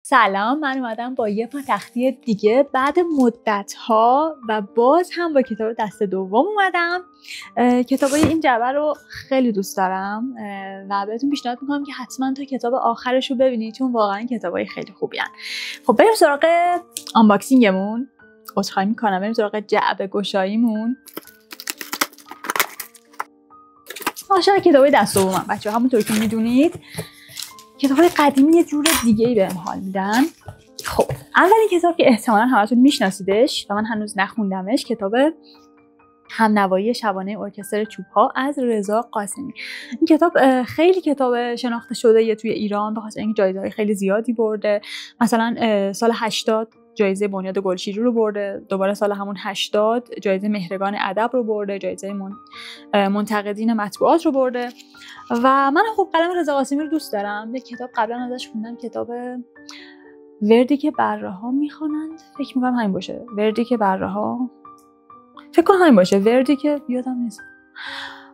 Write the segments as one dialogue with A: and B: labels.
A: سلام، من اومدم با یه پاتختی دیگه بعد مدت‌ها و باز هم با کتاب دست دوم اومدم. کتابای این جعبه رو خیلی دوست دارم و بهتون پیشنهاد میکنم که حتما تا کتاب آخرش رو ببینید چون واقعا کتابای خیلی خوبی هن. خب بریم سراغ آنباکسینگمون. عذرخواهی میکنم، بریم سراغ جعبه گشاییمون. عاشق کتابای دست دومم بچه‌ها، همونطور که میدونید کتاب‌های قدیمی یه جور دیگه‌ای بهم حال میدن. خب اولین کتاب که احتمالاً همتون میشناسیدش و من هنوز نخوندمش، کتاب همنوایی شبانه ارکستر چوب‌ها از رضا قاسمی. این کتاب خیلی کتاب شناخته شده توی ایران به خاطر اینکه جایزه‌های خیلی زیادی برده. مثلا سال 80 جایزه بنیاد گلشیری رو برده، دوباره سال همون 80 جایزه مهرگان ادب رو برده، جایزه منتقدین مطبوعات رو برده. و من خب قلم رضا قاسمی رو دوست دارم. یک کتاب قبلا ازش خوندم، کتاب وردی که بره‌ها میخوانند، فکر می‌کنم همین باشه. وردی که بره‌ها، فکر کنم همین باشه. وردی که یادم نیست،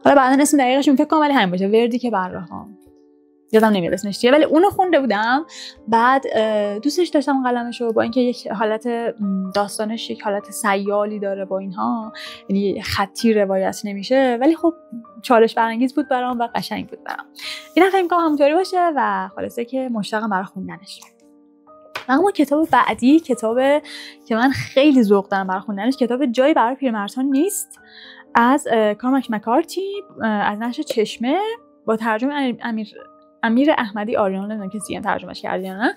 A: حالا بعدن اسم دقیقش فکر کنم، ولی همین باشه. وردی که بره‌ها، یادم نمیاد اسمش چیه، ولی اونو خونده بودم. بعد دوستش داشتم قلمشو، با اینکه یک حالت داستانش یک حالت سیالی داره با اینها، یعنی خطی روایت نمیشه، ولی خب چالش برانگیز بود برام و قشنگ بود برام. اینا فکر می‌کنم همونطوری باشه و خلاصه که مشتاقم برای خوندنش. اما کتاب بعدی، کتاب که من خیلی ذوق دارم برای خوندنش، کتاب جایی برای پیرمردان نیست از کارمک مکارتی، از نشر چشمه، با ترجمه امیر احمدی آریان. نمیدونم کسی ترجمهش کرده یا نه،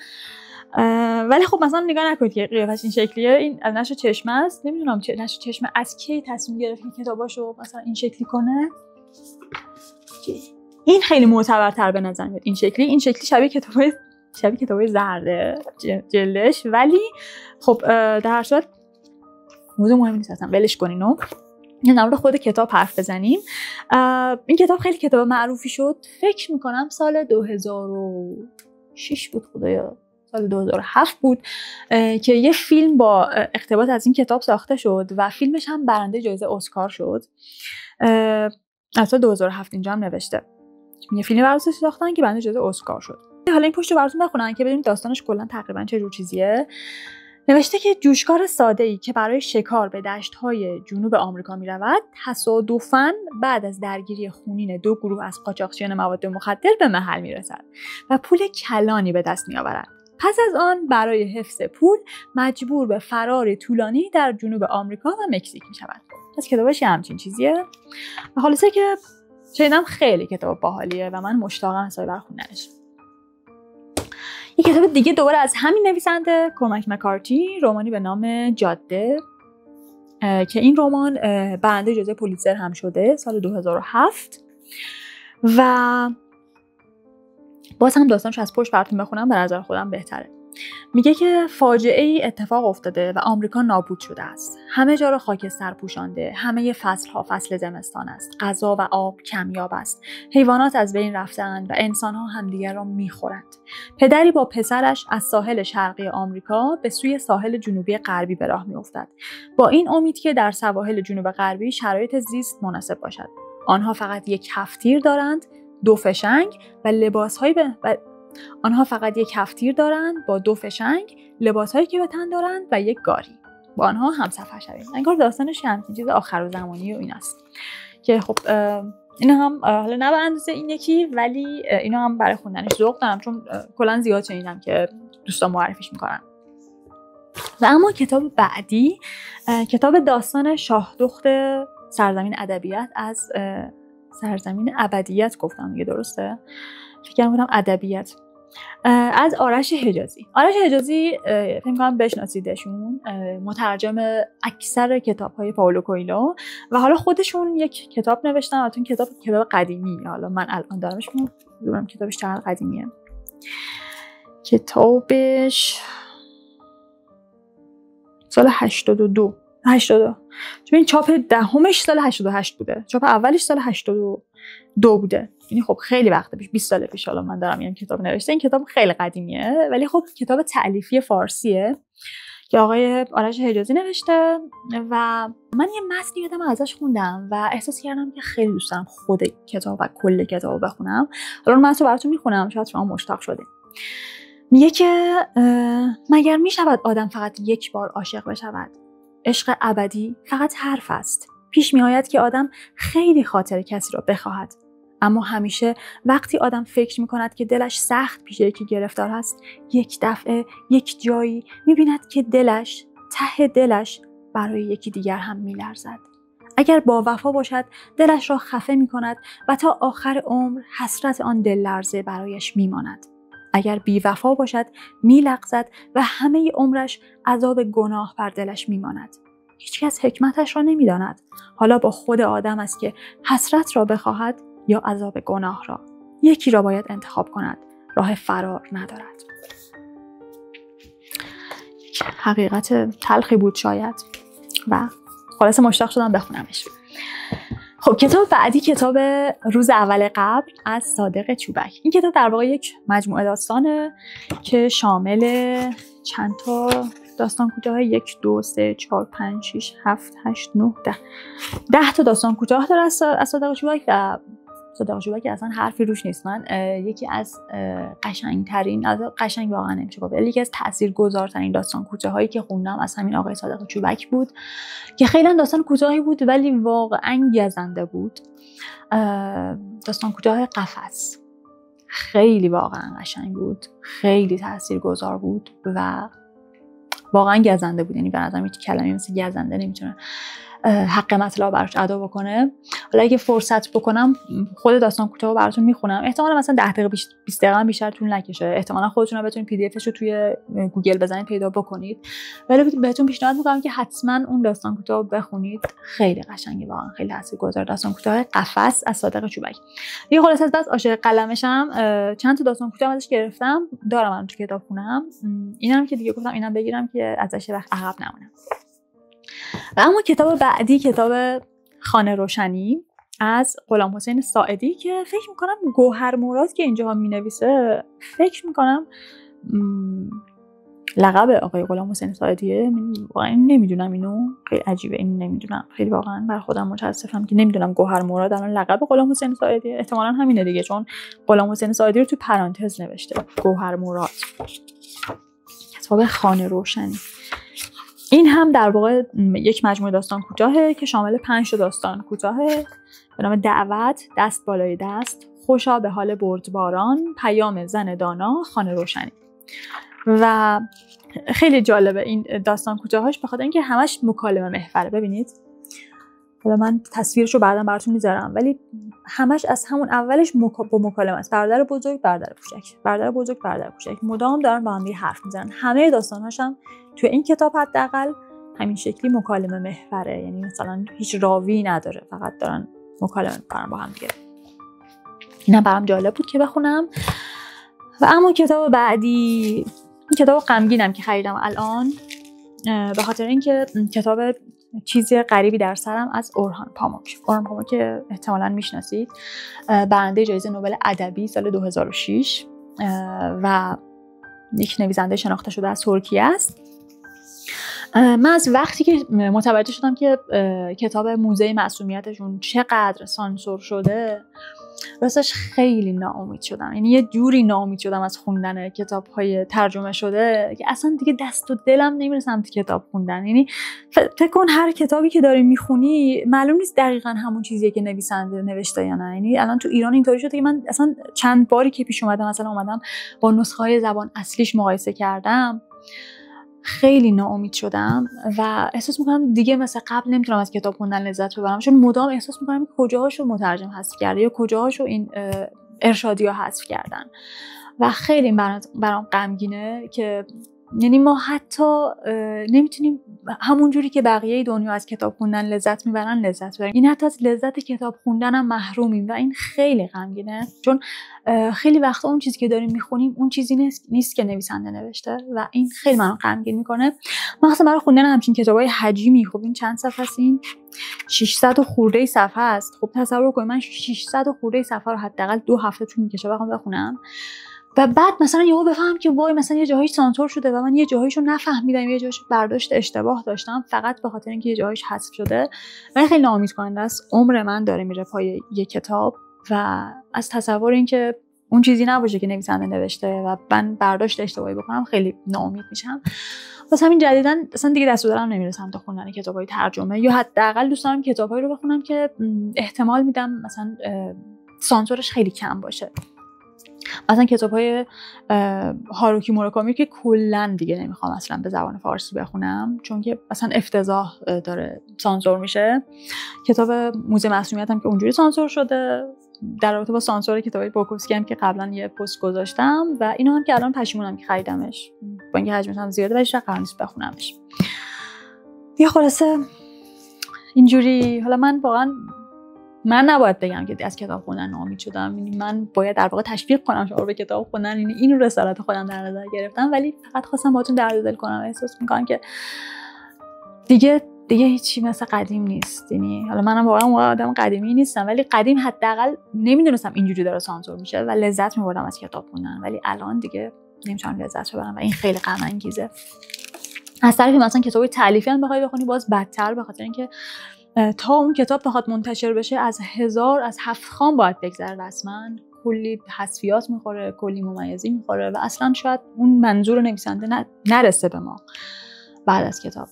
A: ولی خب مثلا نگاه نکنید که قیافش این شکلیه. این از نشر چشمه است. نمیدونم نشر چشمه از کی تصمیم گرفت این کتاباشو مثلا این شکلی کنه. این خیلی معتبرتر به نظر میاد. این شکلی شبیه کتابای زرده جلدش، ولی خب در هر صورت موضوع مهمی نیست اصلا، ولش کنینو. یه نمونه خود کتاب حرف بزنیم. این کتاب خیلی کتاب معروفی شد، فکر میکنم سال 2006 بود، خدایا سال 2007 بود که یه فیلم با اقتباس از این کتاب ساخته شد و فیلمش هم برنده جایزه اسکار شد. از سال 2007 اینجا هم نوشته یه فیلم براتش ساختن که برنده جایزه اسکار شد. حالا این پشت رو براتون بخونم که ببینید داستانش کلا تقریبا چه جور چیزیه. نوشته که جوشکار ساده‌ای که برای شکار به دشت‌های جنوب آمریکا می‌رود، تصادفاً بعد از درگیری خونین دو گروه از قاچاقچیان مواد مخدر به محل می‌رسد و پول کلانی به دست می‌آورد. پس از آن برای حفظ پول مجبور به فرار طولانی در جنوب آمریکا و مکزیک می‌شود. پس کتابش همچین چیزیه و خلاصه که شنیدم خیلی کتاب باحالیه و من مشتاقم حسابی خوندنش. یک کتاب دیگه دوباره از همین نویسنده کارمک مکارتی، رمانی به نام جاده، که این رمان برنده جایزه پولیتزر هم شده سال 2007 و باز هم داستانش از پشت براتون بخونم، به نظر خودم بهتره. میگه که فاجعه ای اتفاق افتاده و آمریکا نابود شده است. همه جا را خاکستر پوشانده، همه فصل‌ها فصل زمستان است. غذا و آب کمیاب است. حیوانات از بین رفته‌اند و انسان‌ها همدیگر را می‌خورند. پدری با پسرش از ساحل شرقی آمریکا به سوی ساحل جنوبی غربی به راه می‌افتد، با این امید که در سواحل جنوب غربی شرایط زیست مناسب باشد. آنها فقط یک کفتیر دارند، دو فشنگ و با دو فشنگ، لباسهایی که به تن دارند و یک گاری. با آنها همسفر شویم. انگار داستانش همین چیز آخرالزمانی و این است که خب اینا هم حالا نه به اندازه این یکی، ولی اینا هم برای خوندنش ذوق دارم چون کلا زیاد شنیدم که دوستان معرفیش میکنن. و اما کتاب بعدی، کتاب داستان شاهدخت سرزمین ادبیات از سرزمین ابدیت، گفتم دیگه درسته؟ فکر کنم ادبیات، از آرش حجازی. آرش حجازی فکر کنم بشناسیدشون، مترجم اکثر کتاب‌های پائولو کوئلو و حالا خودشون یک کتاب نوشتن. البته کتاب قدیمی، حالا من الان دارمش می‌دونم کتابش چقدر قدیمیه. کتابش سال 82 چون چاپ دهمش سال 88 بوده، چاپ اولش سال 82 بوده، یعنی خب خیلی وقت پیش، 20 سال پیش حالا من دارم این کتاب نوشته. این کتاب خیلی قدیمیه ولی خب کتاب تألیفی فارسیه که آقای آرش حجازی نوشته و من یه متنی یادم ازش خوندم و احساس کردم که خیلی دوست دارم خود کتاب و کل کتابو بخونم. حالا من متن رو براتون میخونم، شاید شما مشتاق شدید. میگه که مگر میشود آدم فقط یک بار عاشق بشود؟ عشق ابدی فقط حرف است. پیش میآید که آدم خیلی خاطر کسی را بخواهد، اما همیشه وقتی آدم فکر میکند که دلش سخت پیش یکی گرفتار است، یک دفعه یک جایی میبیند که دلش، ته دلش برای یکی دیگر هم میلرزد. اگر با وفا باشد دلش را خفه میکند و تا آخر عمر حسرت آن دل لرزه برایش میماند. اگر بی وفا باشد میلغزد و همه عمرش عذاب گناه بر دلش میماند. هیچکس حکمتش را نمیداند. حالا با خود آدم است که حسرت را بخواهد یا عذاب گناه را. یکی را باید انتخاب کند. راه فرار ندارد. حقیقت تلخی بود شاید و خلاصه مشتاق شدم بخونمش. خب کتاب بعدی کتاب روز اول قبر از صادق چوبک. این کتاب در واقع یک مجموعه داستانه که شامل چند تا داستان کوتاه 1 2 3 4 5 6 7 8 9 10 تا داستان کوتاه داره از صادق چوبک و صادق چوبک اصلا حرفی روش نیست. من یکی از قشنگترین، از قشنگ واقعا نمیشه گفت، یکی از تاثیرگذارترین داستان کوتاهایی که خوندم از همین آقای صادق چوبک بود که خیلی داستان کوتاهی بود ولی واقعا گزنده بود. داستان کوتاه قفس خیلی واقعا قشنگ بود، خیلی تاثیرگذار بود و واقعا گزنده بود. یعنی به نظرم هیچ کلمه‌ای مثل گزنده نمیتونه حق مطلب براش ادا بکنه. حالا اگه فرصت بکنم خود داستان کوتاه رو براتون میخونم. احتمالاً مثلا 10 دقیقه 20 دقیقه بیشتر طول نکشه. احتمالاً خودتون بتونید پی دی افش رو توی گوگل بزنید پیدا بکنید. ولی بهتون پیشنهاد میکنم که حتما اون داستان کوتاه رو بخونید. خیلی قشنگه، واقعا خیلی تاثیرگذار. داستان کوتاه قفس از صادق چوبک. یه خلاصه از بس عاشق قلمشم. چند تا داستان کوتاه ازش گرفتم، دارم من تو کتابخونه‌ام. اینم که دیگه گفتم اینم بگیرم که ازش وقت عقب نمونم. و اما کتاب بعدی کتاب خانه روشنی از غلامحسین ساعدی که فکر میکنم گوهر مراد که اینجا می نویسه، فکر میکنم لقب آقای غلامحسین ساعدیه. واقعا نمیدونم، اینو خیلی عجیبه، اینو نمیدونم. خیلی واقعا بر خودم متاسفم که نمیدونم گوهر مراد الان لقب غلامحسین ساعدیه. احتمالاً همینه دیگه، چون غلامحسین ساعدی رو تو پرانتز نوشته گوهر مراد. کتاب خانه روشنی این هم در واقع یک مجموعه داستان کوتاهه که شامل 5 داستان کوتاهه به نام دعوت، دست بالای دست، خوشا به حال بردباران، پیام زن دانا، خانه روشنی. و خیلی جالبه این داستان کوتاهاش به خاطر اینکه همش مکالمه محوره. ببینید حالا من تصویرشو بعداً براتون میذارم، ولی همش از همون اولش با مکالمه است. برادر بزرگ، برادر کوچک، برادر بزرگ، برادر کوچک، مدام دارن با هم دیگه حرف میزنن. همه داستان‌هاش هم تو این کتاب حداقل همین شکلی مکالمه محوره. یعنی مثلا هیچ راوی نداره، فقط دارن مکالمه میکنن با هم دیگه. اینم برام جالب بود که بخونم. و اما کتاب بعدی، این کتاب غمگینم که خریدم الان به خاطر اینکه کتاب چیزی غریبی در سرم از اورهان پاموک. اورهان پاموک که احتمالاً میشناسید، برنده جایزه نوبل ادبی سال 2006 و یک نویسنده شناخته شده از ترکیه است. من از وقتی که متوجه شدم که کتاب موزه معصومیتشون چقدر سانسور شده، راستش خیلی ناامید شدم. یعنی یه جوری ناامید شدم از خوندن کتاب‌های ترجمه شده که اصلا دیگه دست و دلم نمیره سمت کتاب خوندن. یعنی فکر کن هر کتابی که داری میخونی معلوم نیست دقیقاً همون چیزیه که نویسنده نوشته یا نه. یعنی الان تو ایران اینطوری شده که من اصلا چند باری که پیش اومدم مثلا اومدم با نسخه‌های زبان اصلیش مقایسه کردم، خیلی ناامید شدم و احساس میکنم دیگه مثل قبل نمیتونم از کتاب خوندن لذت ببرم، چون مدام احساس میکنم کجاهاشو مترجم حذف کرده یا کجاهاشو این ارشادی‌ها حذف کردن و خیلی برام غمگینه که یعنی ما حتی نمیتونیم همون جوری که بقیه دنیا از کتاب خوندن لذت میبرن لذت ببریم. این حتی از لذت کتاب خوندن هم محرومیم و این خیلی غمگینه، چون خیلی وقتا اون چیزی که داریم میخونیم اون چیزی نیست که نویسنده نوشته و این خیلی منو غمگین میکنه. مخصوصا برای خوندن همچین کتابای حجمی. خب این چند صفحه است؟ این 600 و خورده صفحه است. خب تصور کنید من 600 و خورده صفحه رو حداقل 2 هفته طول میکشه بخوام بخونم و بعد مثلا یهو بفهمم که وای مثلا یه جاهایش سانسور شده و من یه جاهایشو نفهمیدم، یه جاهایش برداشت اشتباه داشتم فقط به خاطر اینکه یه جاهایش حذف شده. و خیلی ناامید کننده است. عمر من داره میره پای یه کتاب و از تصور اینکه اون چیزی نباشه که نویسنده نوشته و من برداشت اشتباهی بکنم خیلی ناامید میشم. واسه همین جدیداً اصلا دیگه دست و دلم نمیرسم تا خوندن کتابای ترجمه، یا حداقل دوست دارم کتابایی رو بخونم که احتمال میدم مثلا سانسورش خیلی کم باشه. مثلا کتاب‌های هاروکی موراکامی که کلاً دیگه نمیخوام اصلا به زبان فارسی بخونم چون که مثلا افتضاح داره سانسور میشه. کتاب موزه معصومیت هم که اونجوری سانسور شده. در رابطه با سانسور کتابای بوکوفسکی هم که قبلا یه پست گذاشتم و اینو هم که الان پشیمونم که خریدمش، با اینکه حجمش هم زیاده ولی شاید قرار نیست بخونمش. یه خلاصه اینجوری. حالا من واقعا نباید بگم که از کتاب خوندن ناامید شدم، من باید در واقع تشویق کنم شما رو به کتاب خوندن، اینو رسالت خودم در نظر گرفتم، ولی فقط خواستم باهاتون درد دل کنم. احساس میکنم که دیگه هیچی مثل قدیم نیست. یعنی حالا منم واقعا آدم قدیمی نیستم، ولی قدیم حداقل نمیدونستم اینجوری داره سانسور میشه و لذت میبردم از کتاب خوندن، ولی الان دیگه نمیتونم لذت ببرم و این خیلی غم انگیزه. از طرفی مثلا کتاب تالیفی هم بخوای بخونی باز بدتر، به خاطر اینکه تا اون کتاب بخواد منتشر بشه از 7 خان باید بگذره، رسما کلی حذفیات میخوره، کلی ممیزی میخوره و اصلا شاید اون منظور نویسنده نرسه به ما بعد از کتاب.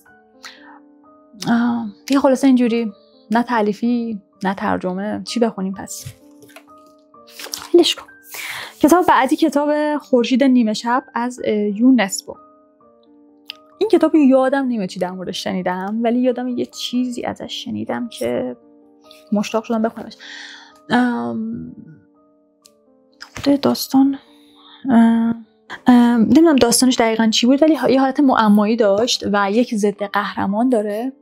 A: دیگه خلاصه اینجوری، نه تالیفی نه ترجمه، چی بخونیم پس؟ هلش کن. کتاب بعدی کتاب خورشید نیمه شب از یونسکو. این کتاب یادم نمیاد چی در موردش شنیدم، ولی یادم یه چیزی ازش شنیدم که مشتاق شدم بخونمش. خود داستان نمیدونم داستانش دقیقاً چی بود، ولی یه حالت معمایی داشت و یک ضد قهرمان داره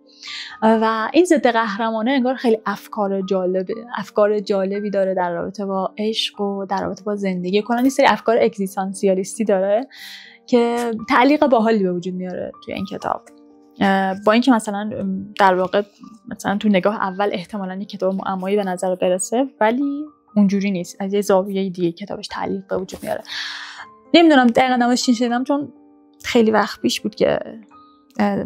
A: و این ضد قهرمانه انگار خیلی افکار جالبی داره در رابطه با عشق و در رابطه با زندگی، کلا یه سری افکار اگزیستانسیالیستی داره که تعلیق باحالی به وجود میاره توی این کتاب. با اینکه مثلا در واقع مثلا تو نگاه اول احتمالاً یک کتاب معمایی به نظر برسه، ولی اونجوری نیست، از یه زاویه دیگه کتابش تعلیق به وجود میاره. نمیدونم دقیقاً نماش چی شدم چون خیلی وقت پیش بود که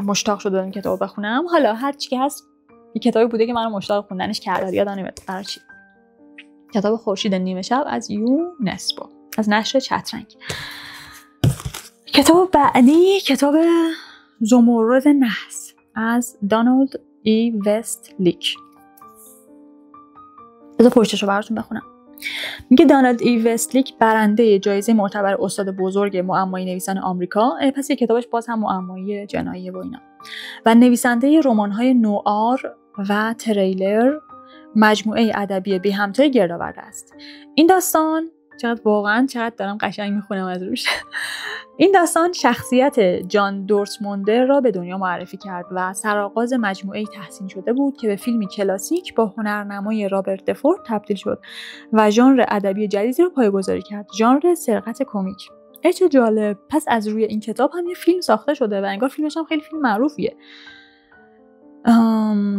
A: مشتاق شدم این کتابو بخونم. حالا هر چی که هست این کتابی بوده که منو مشتاق خوندنش کرده، یادم نمیاد برای چی. کتاب خورشید نیمه شب از یونسکو از نشر چترنگ. کتاب بعدی کتاب زمرد نحس از دانالد ای وست لیک. بذار پشتشو براتون بخونم. میگه دانالد ای وست لیک برنده جایزه معتبر استاد بزرگ معمایی نویسان آمریکا، پس یه کتابش باز هم معمایی جنایی و اینا، و نویسنده رمان‌های نوآر و تریلر، مجموعه ادبی بی همتای گرد آورده است. این داستان چقدر دارم قشنگ میخونم از روش. این داستان شخصیت جان دورتموندر را به دنیا معرفی کرد و سرآغاز مجموعه‌ای تحسین شده بود که به فیلمی کلاسیک با هنرنمای رابرت دفورد تبدیل شد و ژانر ادبی جدیدی را پایه‌گذاری کرد، ژانر سرقت کمیک. چه جالب، پس از روی این کتاب هم یه فیلم ساخته شده و انگار فیلمش هم خیلی فیلم معروفیه.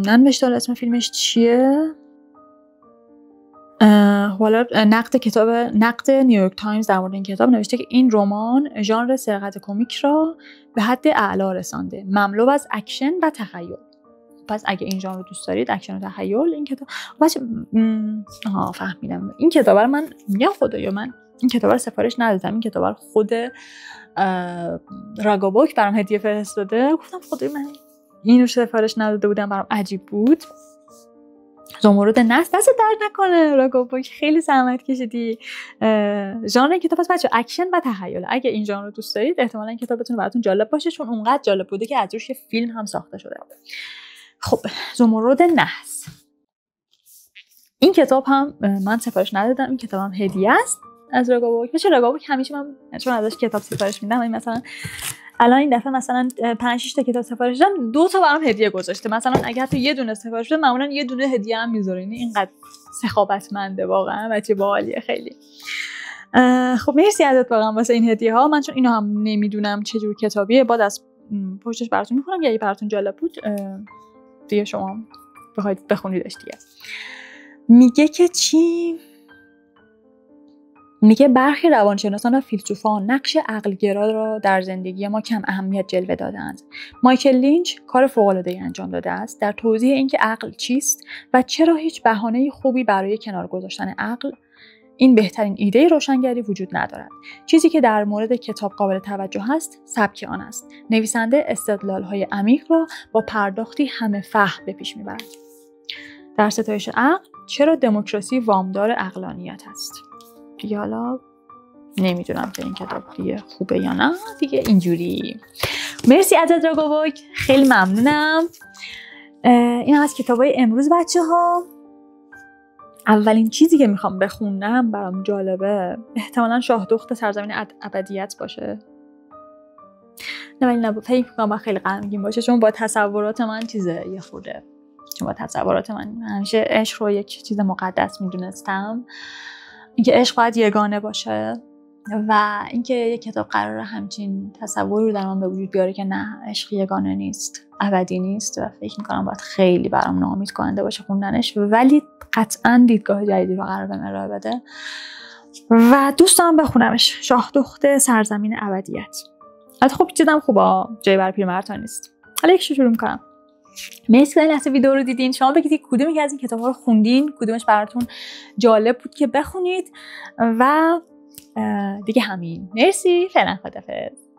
A: ننوشته اسم فیلمش چیه؟ حالا نقد نیویورک تایمز در مورد این کتاب نوشته که این رمان ژانر سرقت کمیک را به حد اعلی رسانده، مملو از اکشن و تخیل. پس اگه این ژانر رو دوست دارید، اکشن و تخیل، این کتاب فهمیدم. این کتاب رو من میگم خدایا من این کتاب رو سفارش ندادم، این کتاب رو خود راگابوک برام هدیه فرستاده. گفتم خدای من اینو سفارش نداده بودم، برام عجیب بود. زمرد نحس، دست درد نکنه راگابوک، خیلی زحمت کشیدی. ژانر کتاب بچه اکشن و تخیل. اگه این ژانر رو دوست دارید احتمالاً این کتاب بتونه براتون جالب باشه، چون اونقدر جالب بوده که از روش یه فیلم هم ساخته شده. خب زمرد نحس، این کتاب هم من سفارش ندادم، این کتاب هم هدیه است از راگابوک. مثل راگابوک همیشه من چون ازش کتاب سفارش میدم، این مثلا الان این دفعه مثلا 5-6 تا کتاب سفارش دادم، 2 تا برام هدیه گذاشته. مثلا اگه حتی یه دونه سفارش بده معمولا یه دونه هدیه هم میذاره. اینقدر سخاوتمنده واقعا، بچه باحالیه خیلی. خب مرسی ازت واقعا واسه این هدیه ها. من چون اینو هم نمیدونم چه جور کتابیه، بعد از پشتش براتون میخونم، یا اگه براتون جالب بود دیگه شما بخواید بخونیدش دیگه. میگه که چی؟ میگه برخی روانشناسان و فیلسوفان نقش عقلگرا را در زندگی ما کم اهمیت جلوه دادند. مایکل لینچ کار فوق‌العاده‌ای انجام داده است در توضیح اینکه عقل چیست و چرا هیچ بهانه‌ای خوبی برای کنار گذاشتن عقل این بهترین ایده روشنگری وجود ندارد. چیزی که در مورد کتاب قابل توجه است سبک آن است. نویسنده استدلال‌های عمیق را با پرداختی همه فهم به پیش می‌برد. در ستایش عقل، چرا دموکراسی وامدار عقلانیت است؟ دیگه حالا نمیدونم که این کتاب دیگه خوبه یا نه، دیگه اینجوری. مرسی ازت راگوبوک، خیلی ممنونم. این از کتابای امروز بچه‌ها. اولین چیزی که میخوام بخونم برام جالبه، احتمالاً شاه دخت سرزمین ابدیت باشه. نه ولی نبود، فکر میکنم خیلی غمگین باشه، چون با تصورات من چیزه یه خورده، چون با تصورات من همیشه عشق رو یک چیز مقدس میدونستم، اینکه عشق باید یگانه باشه و اینکه یک کتاب قراره همچین تصوری رو در من به وجود بیاره که نه، عشق یگانه نیست، ابدی نیست و فکر میکنم باید خیلی برام ناامید کننده باشه خوندنش، ولی قطعاً دیدگاه جدیدی رو قرار بهم ارائه بده و دوست دارم بخونمش. شاه دخت سرزمین ابدیت. البته خب چیزام خوبه، جای برای پیرمرد نیست. حالا یکشو شروع میکنم. مرسی که این لحظه ویدیو رو دیدین. شما بگید کدومی که از این کتاب‌ها رو خوندین، کدومش براتون جالب بود که بخونید و دیگه همین. مرسی، فعلا خداحافظ.